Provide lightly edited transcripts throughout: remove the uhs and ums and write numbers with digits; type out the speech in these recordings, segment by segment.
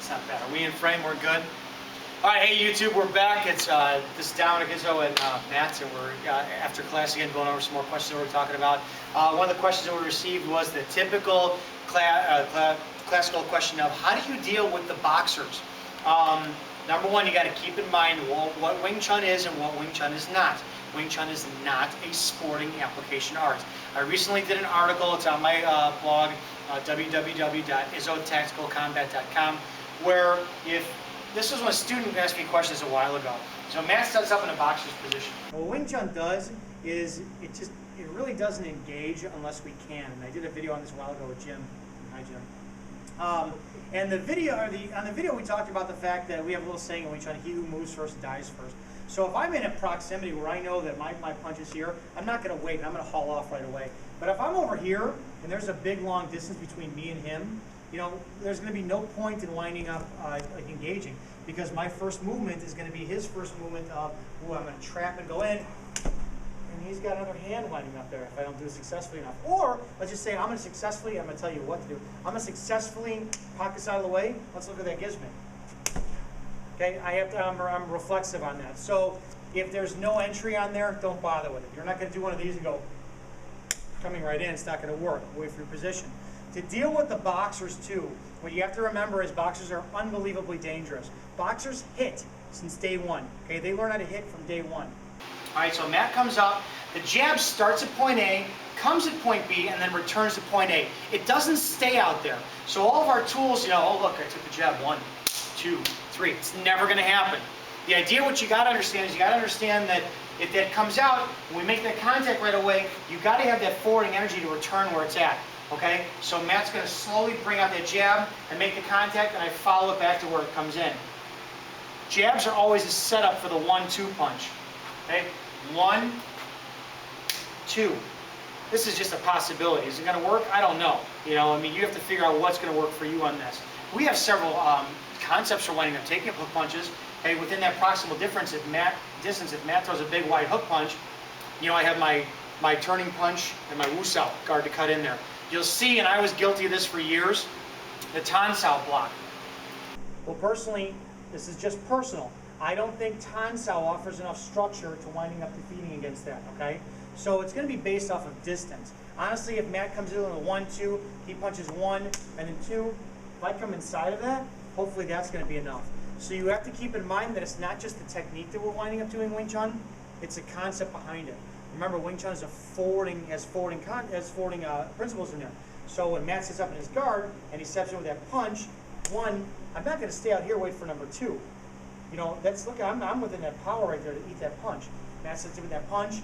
That's not bad. Are we in frame? We're good? All right, hey YouTube, we're back. It's this is Dominick Izzo and Matt, and we're after class again going over some more questions that we're talking about. One of the questions that we received was the typical classical question of how do you deal with the boxers? Number one, you got to keep in mind what Wing Chun is and what Wing Chun is not. Wing Chun is not a sporting application art. I recently did an article, it's on my blog, www.izzotacticalcombat.com, where this was when a student asked me questions a while ago. So Matt sets up in a boxer's position. What Wing Chun does is it really doesn't engage unless we can. And I did a video on this a while ago with Jim. Hi Jim. And on the video we talked about the fact that we have a little saying in Wing Chun, he who moves first dies first. So if I'm in a proximity where I know that my punch is here, I'm not going to wait, I'm going to haul off right away. But if I'm over here and there's a big long distance between me and him, you know, there's going to be no point in winding up like engaging, because my first movement is going to be his first movement of, ooh, I'm going to trap and go in, and he's got another hand winding up there if I don't do it successfully enough. Or let's just say I'm going to successfully, I'm going to tell you what to do, I'm going to successfully pockets out of the way. Let's look what that gives me. Okay, I'm reflexive on that. So if there's no entry on there, don't bother with it. You're not going to do one of these and go coming right in. It's not going to work. Away from your position. To deal with the boxers too, what you have to remember is boxers are unbelievably dangerous. Boxers hit since day one. Okay, they learn how to hit from day one. All right, so Matt comes up. The jab starts at point A, comes at point B, and then returns to point A. It doesn't stay out there. So all of our tools, you know, oh look, I took the jab 1, 2, 3. It's never going to happen. The idea, what you got to understand is you got to understand that if that comes out, when we make that contact right away, you got to have that forwarding energy to return where it's at. Okay, so Matt's going to slowly bring out that jab and make the contact, and I follow it back to where it comes in. Jabs are always a setup for the 1-2 punch. Okay, 1, 2. This is just a possibility. Is it going to work? I don't know. You know, I mean, you have to figure out what's going to work for you on this. We have several concepts for winding up taking hook punches. Okay, within that proximal difference, if Matt throws a big wide hook punch, you know, I have my turning punch and my Wusao guard to cut in there. You'll see, and I was guilty of this for years, the Tan Sao block. Well, personally, this is just personal. I don't think Tan Sao offers enough structure to winding up defeating against that, okay? So it's going to be based off of distance. Honestly, if Matt comes in on a 1-2, he punches 1 and then 2. If I come inside of that, hopefully that's going to be enough. So you have to keep in mind that it's not just the technique that we're winding up doing Wing Chun, it's a concept behind it. Remember, Wing Chun is forwarding principles in there. So when Matt sits up in his guard and he steps in with that punch, 1, I'm not going to stay out here wait for number 2. You know, that's, look, I'm within that power right there to eat that punch. Matt sits in with that punch.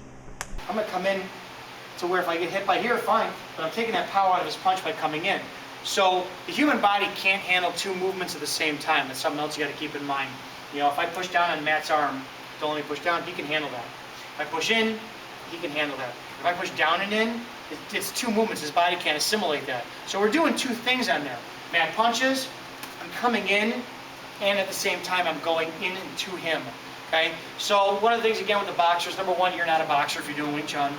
I'm going to come in to where if I get hit by here, fine, but I'm taking that power out of his punch by coming in. So the human body can't handle 2 movements at the same time. That's something else you got to keep in mind. You know, if I push down on Matt's arm, don't only push down, he can handle that. If I push in, he can handle that. If I push down and in, it's 2 movements. His body can't assimilate that. So we're doing 2 things on there. Matt punches, I'm coming in, and at the same time I'm going in to him. Okay? So one of the things again with the boxers, number 1, you're not a boxer if you're doing Wing Chun.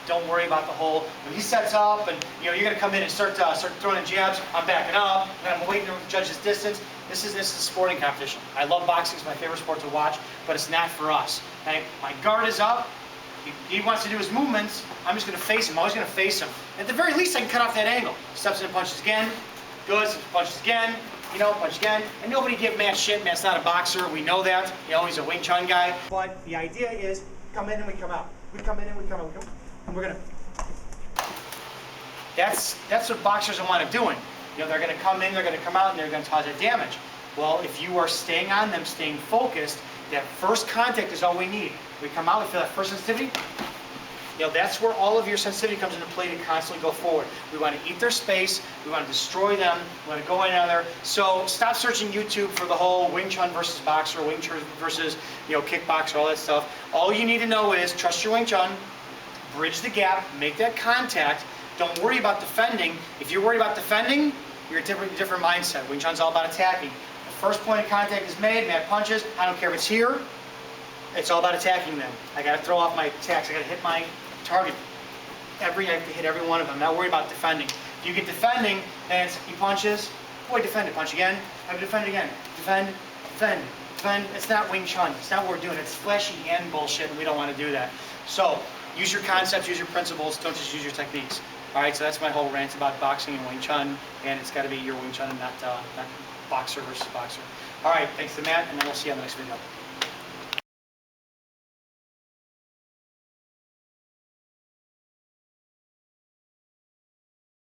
Don't worry about the whole, when he sets up and you know you're going to come in and start throwing in jabs, I'm backing up, and I'm waiting to judge his distance. This is a sporting competition. I love boxing, it's my favorite sport to watch, but it's not for us. Okay? My guard is up. He wants to do his movements, I'm just going to face him. I'm always going to face him. At the very least, I can cut off that angle. Steps in and punches again. Good. Punches again. You know, punch again. And nobody give Matt shit. Matt's not a boxer. We know that. You know, he's a Wing Chun guy. But the idea is, come in and we come out. We come in and we come out. And we're going to... That's what boxers are want to doing. You know, they're going to come in, they're going to come out, and they're going to cause a damage. Well, if you are staying on them, staying focused, that first contact is all we need. We come out, we feel that first sensitivity. You know, that's where all of your sensitivity comes into play to constantly go forward. We want to eat their space, we want to destroy them, we want to go in there. So stop searching YouTube for the whole Wing Chun versus boxer, Wing Chun versus, you know, kickboxer, all that stuff. All you need to know is trust your Wing Chun, bridge the gap, make that contact. Don't worry about defending. If you're worried about defending, you're a different mindset. Wing Chun's all about attacking. The first point of contact is made, Matt punches, I don't care if it's here, it's all about attacking them. I got to throw off my attacks, I got to hit my target. I have to hit every one of them. I'm not worried about defending. If you get defending, then he punches, boy, defend it. Punch again. Have to defend it again. Defend, defend, defend. It's not Wing Chun. It's not what we're doing. It's flashy and bullshit, and we don't want to do that. So use your concepts, use your principles. Don't just use your techniques. All right, so that's my whole rant about boxing and Wing Chun, and it's got to be your Wing Chun and not boxer versus boxer. All right, thanks to Matt, and then we'll see you on the next video.